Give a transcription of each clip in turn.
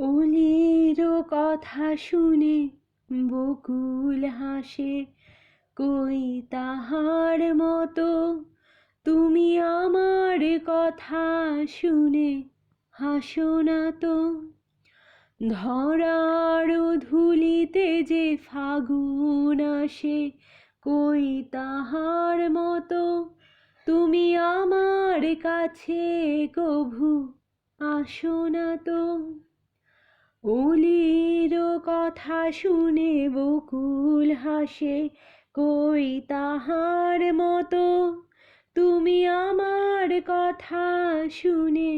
অলির কথা শুনে বকুল হাসে, কই তাহার মতো তুমি আমার কথা শুনে হাসো না তো। ধরার ধুলিতে যে ফাগুন আসে, কই তাহার মতো তুমি আমার কাছে কভু আসো না তো। অলির কথা শুনে বকুল হাসে, কই তাহার মতো তুমি আমার কথা শুনে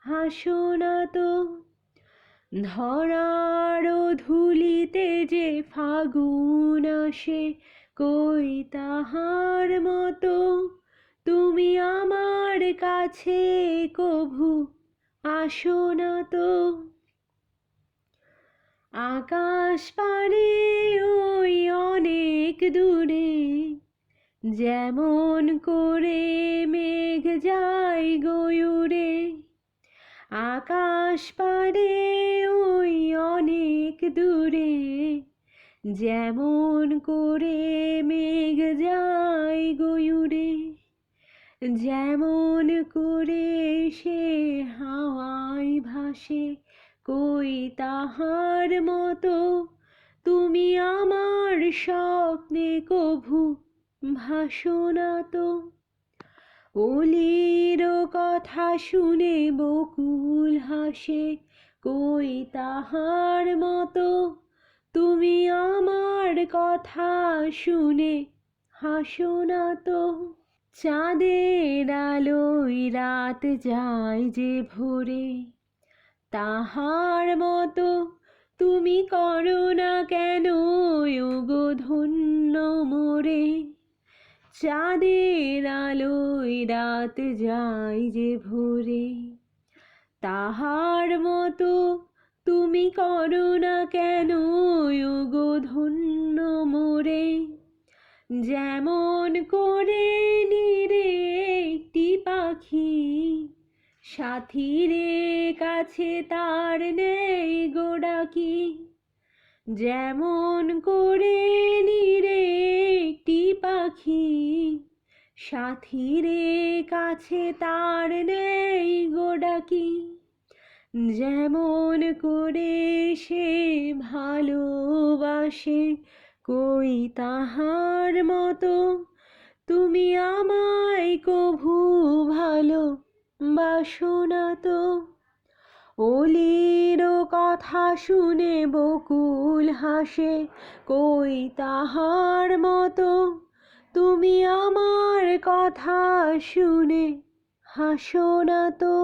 হাসো না তো। ধরার ধুলিতে যে ফাগুন আসে, কই তাহার মতো তুমি আমার কাছে কভু আসো না তো। আকাশ পারে ওই অনেক দূরে, যেমন করে মেঘ যায় গয়ুরে। আকাশ পারে ওই অনেক দূরে, যেমন করে মেঘ যায় গয়ুরে। যেমন করে সে হাওয়ায় ভাসে, কই তাহার মতো তুমি আমার স্বপ্নে কভু ভাসো না তো। অলির কথা শুনে বকুল হাসে, কই তাহার মতো তুমি আমার কথা শুনে হাসো না তো। চাঁদের আলোয় রাত যায় যে ভোরে, তাহার মতো তুমি করো না কেন ওগো ধন্য মোরে। চাঁদের আলোয় রাত যায় যে ভোরে, তাহার মতো তুমি করো না কেন ওগো ধন্য মোরে। যেমন করে নিরে একটি পাখি, সাথীরে কাছে তার নেই গো ডাকি। যেমন করে নিরে একটি পাখি, সাথীরে কাছে তার নেই গো ডাকি। যেমন করে সে ভালোবাসে, কই তাহার মতো তুমি আমায় কভু ভালোবাসো না তো। অলির কথা শুনে বকুল হাসে, কই তাহার মতো তুমি আমার কথা শুনে হাসো না তো।